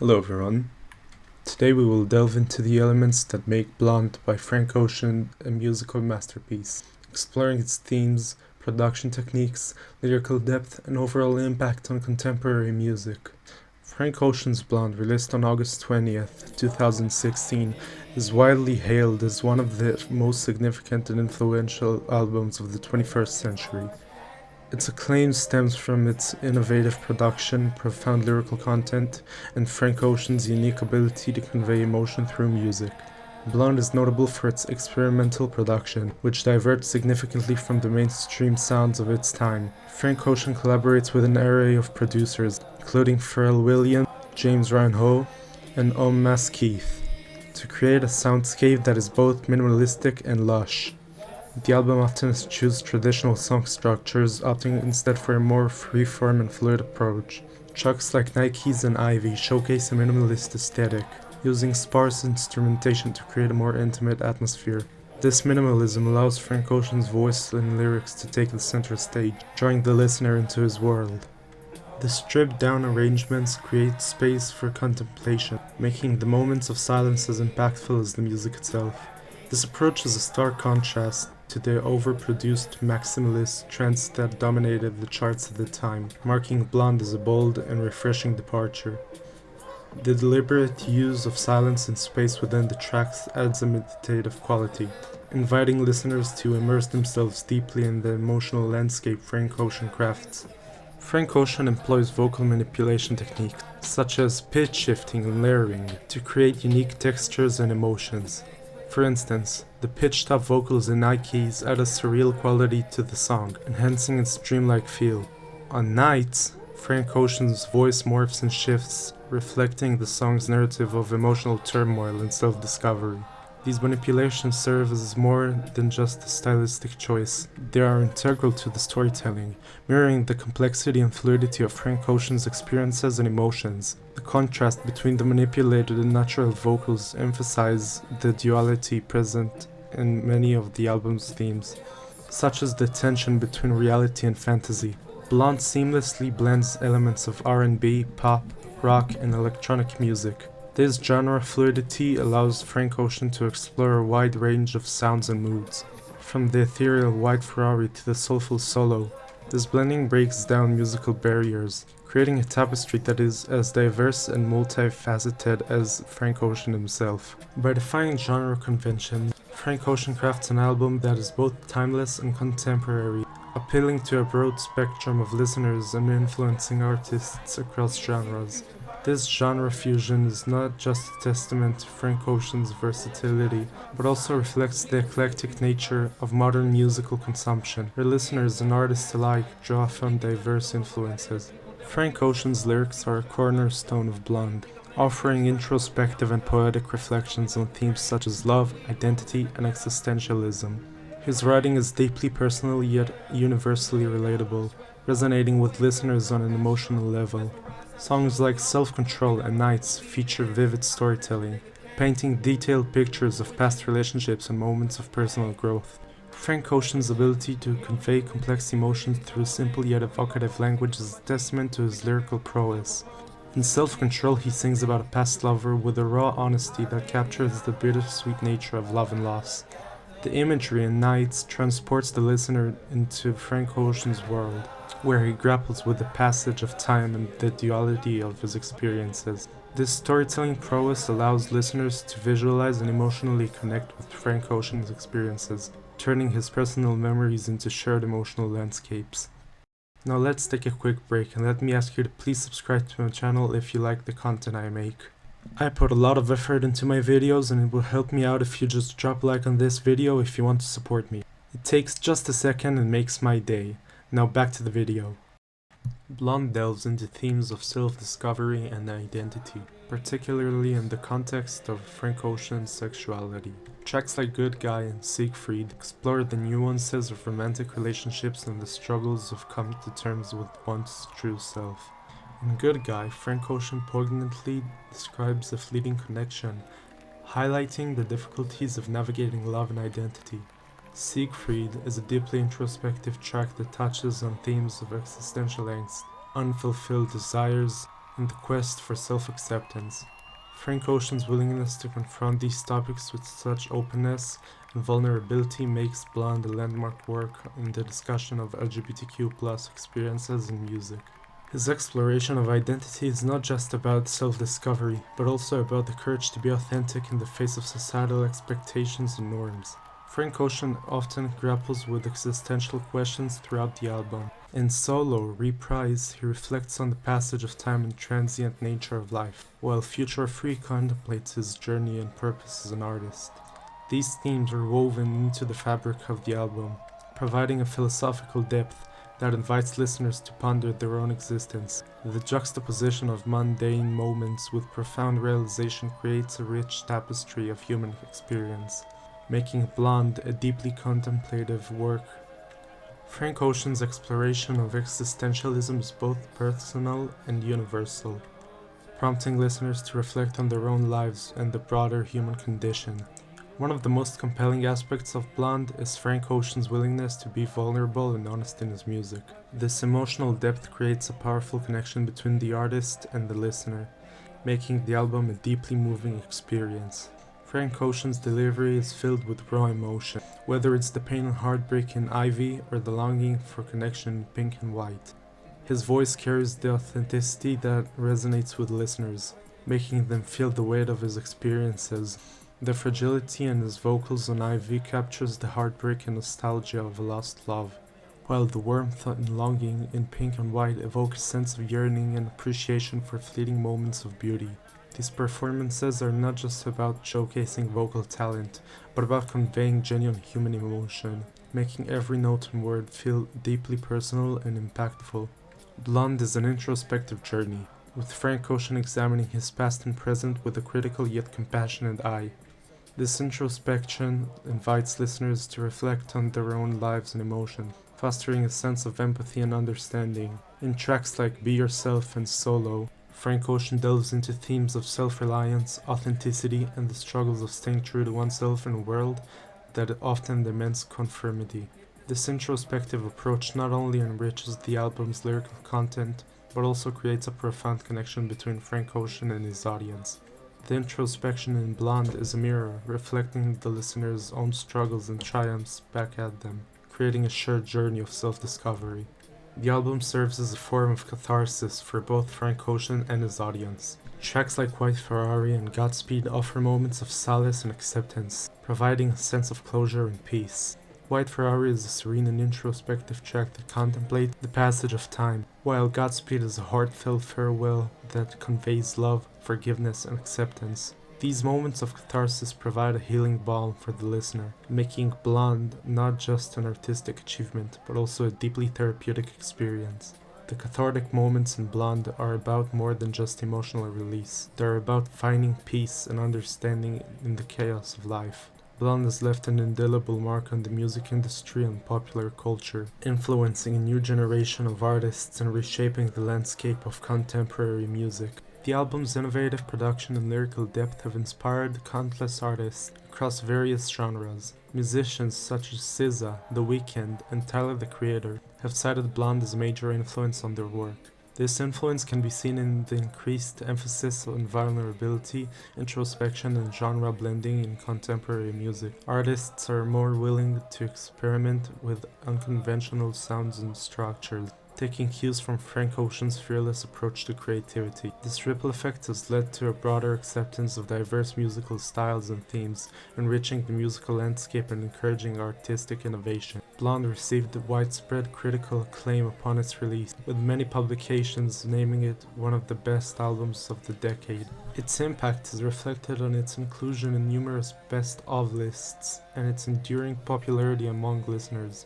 Hello everyone. Today we will delve into the elements that make Blonde by Frank Ocean a musical masterpiece, exploring its themes, production techniques, lyrical depth, and overall impact on contemporary music. Frank Ocean's Blonde, released on August 20th, 2016, is widely hailed as one of the most significant and influential albums of the 21st century. Its acclaim stems from its innovative production, profound lyrical content, and Frank Ocean's unique ability to convey emotion through music. Blonde is notable for its experimental production, which diverts significantly from the mainstream sounds of its time. Frank Ocean collaborates with an array of producers, including Pharrell Williams, James Reinhold, and Mas Keith, to create a soundscape that is both minimalistic and lush. The album often eschews traditional song structures, opting instead for a more free-form and fluid approach. Tracks like Nikes and Ivy showcase a minimalist aesthetic, using sparse instrumentation to create a more intimate atmosphere. This minimalism allows Frank Ocean's voice and lyrics to take the center stage, drawing the listener into his world. The stripped-down arrangements create space for contemplation, making the moments of silence as impactful as the music itself. This approach is a stark contrast to the overproduced maximalist trends that dominated the charts at the time, marking Blonde as a bold and refreshing departure. The deliberate use of silence and space within the tracks adds a meditative quality, inviting listeners to immerse themselves deeply in the emotional landscape Frank Ocean crafts. Frank Ocean employs vocal manipulation techniques, such as pitch shifting and layering, to create unique textures and emotions. For instance, the pitch-top vocals in Nikes add a surreal quality to the song, enhancing its dreamlike feel. On Nights, Frank Ocean's voice morphs and shifts, reflecting the song's narrative of emotional turmoil and self-discovery. These manipulations serve as more than just a stylistic choice. They are integral to the storytelling, mirroring the complexity and fluidity of Frank Ocean's experiences and emotions. The contrast between the manipulated and natural vocals emphasize the duality present in many of the album's themes, such as the tension between reality and fantasy. Blonde seamlessly blends elements of R&B, pop, rock, and electronic music. This genre fluidity allows Frank Ocean to explore a wide range of sounds and moods, from the ethereal White Ferrari to the soulful solo. This blending breaks down musical barriers, creating a tapestry that is as diverse and multifaceted as Frank Ocean himself. By defying genre conventions, Frank Ocean crafts an album that is both timeless and contemporary, appealing to a broad spectrum of listeners and influencing artists across genres. This genre fusion is not just a testament to Frank Ocean's versatility, but also reflects the eclectic nature of modern musical consumption, where listeners and artists alike draw from diverse influences. Frank Ocean's lyrics are a cornerstone of Blonde, offering introspective and poetic reflections on themes such as love, identity, and existentialism. His writing is deeply personal yet universally relatable, resonating with listeners on an emotional level. Songs like Self-Control and Nights feature vivid storytelling, painting detailed pictures of past relationships and moments of personal growth. Frank Ocean's ability to convey complex emotions through simple yet evocative language is a testament to his lyrical prowess. In Self-Control, he sings about a past lover with a raw honesty that captures the bittersweet nature of love and loss. The imagery in Nights transports the listener into Frank Ocean's world, where he grapples with the passage of time and the duality of his experiences. This storytelling prowess allows listeners to visualize and emotionally connect with Frank Ocean's experiences, turning his personal memories into shared emotional landscapes. Now let's take a quick break and let me ask you to please subscribe to my channel if you like the content I make. I put a lot of effort into my videos and it will help me out if you just drop a like on this video if you want to support me. It takes just a second and makes my day. Now back to the video. Blonde delves into themes of self-discovery and identity, particularly in the context of Frank Ocean's sexuality. Tracks like Good Guy and Siegfried explore the nuances of romantic relationships and the struggles of coming to terms with one's true self. In Good Guy, Frank Ocean poignantly describes a fleeting connection, highlighting the difficulties of navigating love and identity. Siegfried is a deeply introspective track that touches on themes of existential angst, unfulfilled desires, and the quest for self-acceptance. Frank Ocean's willingness to confront these topics with such openness and vulnerability makes Blonde a landmark work in the discussion of LGBTQ+ experiences in music. His exploration of identity is not just about self-discovery, but also about the courage to be authentic in the face of societal expectations and norms. Frank Ocean often grapples with existential questions throughout the album. In Solo, Reprise, he reflects on the passage of time and transient nature of life, while Future Free contemplates his journey and purpose as an artist. These themes are woven into the fabric of the album, providing a philosophical depth that invites listeners to ponder their own existence. The juxtaposition of mundane moments with profound realization creates a rich tapestry of human experience, making Blonde a deeply contemplative work. Frank Ocean's exploration of existentialism is both personal and universal, prompting listeners to reflect on their own lives and the broader human condition. One of the most compelling aspects of Blonde is Frank Ocean's willingness to be vulnerable and honest in his music. This emotional depth creates a powerful connection between the artist and the listener, making the album a deeply moving experience. Frank Ocean's delivery is filled with raw emotion, whether it's the pain and heartbreak in Ivy or the longing for connection in Pink and White. His voice carries the authenticity that resonates with listeners, making them feel the weight of his experiences. The fragility in his vocals on Ivy captures the heartbreak and nostalgia of a lost love, while the warmth and longing in Pink and White evoke a sense of yearning and appreciation for fleeting moments of beauty. These performances are not just about showcasing vocal talent, but about conveying genuine human emotion, making every note and word feel deeply personal and impactful. Blonde is an introspective journey, with Frank Ocean examining his past and present with a critical yet compassionate eye. This introspection invites listeners to reflect on their own lives and emotions, fostering a sense of empathy and understanding. In tracks like Be Yourself and Solo, Frank Ocean delves into themes of self-reliance, authenticity, and the struggles of staying true to oneself in a world that often demands conformity. This introspective approach not only enriches the album's lyrical content, but also creates a profound connection between Frank Ocean and his audience. The introspection in Blonde is a mirror, reflecting the listener's own struggles and triumphs back at them, creating a shared journey of self-discovery. The album serves as a form of catharsis for both Frank Ocean and his audience. Tracks like White Ferrari and Godspeed offer moments of solace and acceptance, providing a sense of closure and peace. White Ferrari is a serene and introspective track that contemplates the passage of time, while Godspeed is a heartfelt farewell that conveys love, forgiveness, and acceptance. These moments of catharsis provide a healing balm for the listener, making Blonde not just an artistic achievement, but also a deeply therapeutic experience. The cathartic moments in Blonde are about more than just emotional release. They're about finding peace and understanding in the chaos of life. Blonde has left an indelible mark on the music industry and popular culture, influencing a new generation of artists and reshaping the landscape of contemporary music. The album's innovative production and lyrical depth have inspired countless artists across various genres. Musicians such as SZA, The Weeknd, and Tyler the Creator have cited Blonde as a major influence on their work. This influence can be seen in the increased emphasis on vulnerability, introspection, and genre blending in contemporary music. Artists are more willing to experiment with unconventional sounds and structures, taking cues from Frank Ocean's fearless approach to creativity. This ripple effect has led to a broader acceptance of diverse musical styles and themes, enriching the musical landscape and encouraging artistic innovation. Blonde received widespread critical acclaim upon its release, with many publications naming it one of the best albums of the decade. Its impact is reflected on its inclusion in numerous best-of lists and its enduring popularity among listeners.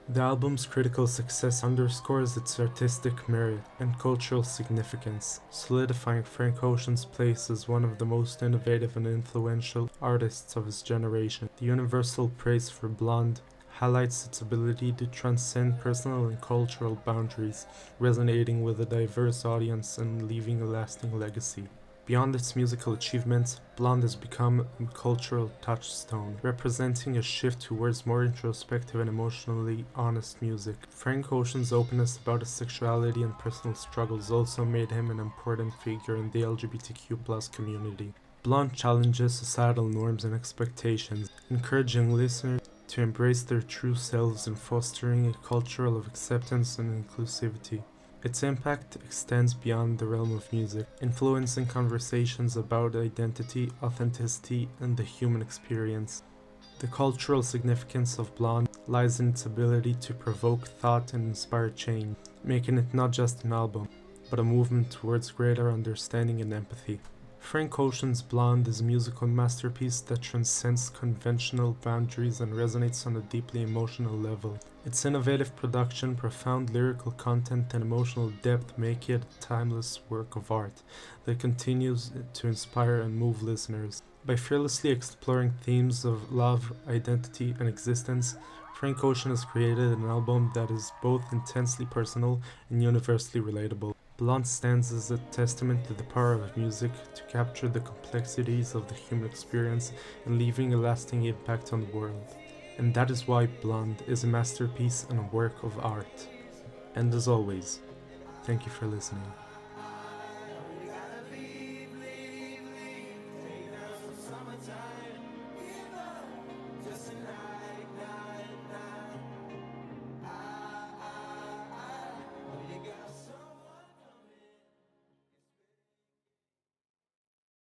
The album's critical success underscores its artistic merit and cultural significance, solidifying Frank Ocean's place as one of the most innovative and influential artists of his generation. The universal praise for Blonde highlights its ability to transcend personal and cultural boundaries, resonating with a diverse audience and leaving a lasting legacy. Beyond its musical achievements, Blonde has become a cultural touchstone, representing a shift towards more introspective and emotionally honest music. Frank Ocean's openness about his sexuality and personal struggles also made him an important figure in the LGBTQ+ community. Blonde challenges societal norms and expectations, encouraging listeners to embrace their true selves and fostering a culture of acceptance and inclusivity. Its impact extends beyond the realm of music, influencing conversations about identity, authenticity, and the human experience. The cultural significance of Blonde lies in its ability to provoke thought and inspire change, making it not just an album, but a movement towards greater understanding and empathy. Frank Ocean's Blonde is a musical masterpiece that transcends conventional boundaries and resonates on a deeply emotional level. Its innovative production, profound lyrical content, and emotional depth make it a timeless work of art that continues to inspire and move listeners. By fearlessly exploring themes of love, identity, and existence, Frank Ocean has created an album that is both intensely personal and universally relatable. Blonde stands as a testament to the power of music to capture the complexities of the human experience and leaving a lasting impact on the world. And that is why Blonde is a masterpiece and a work of art. And as always, thank you for listening.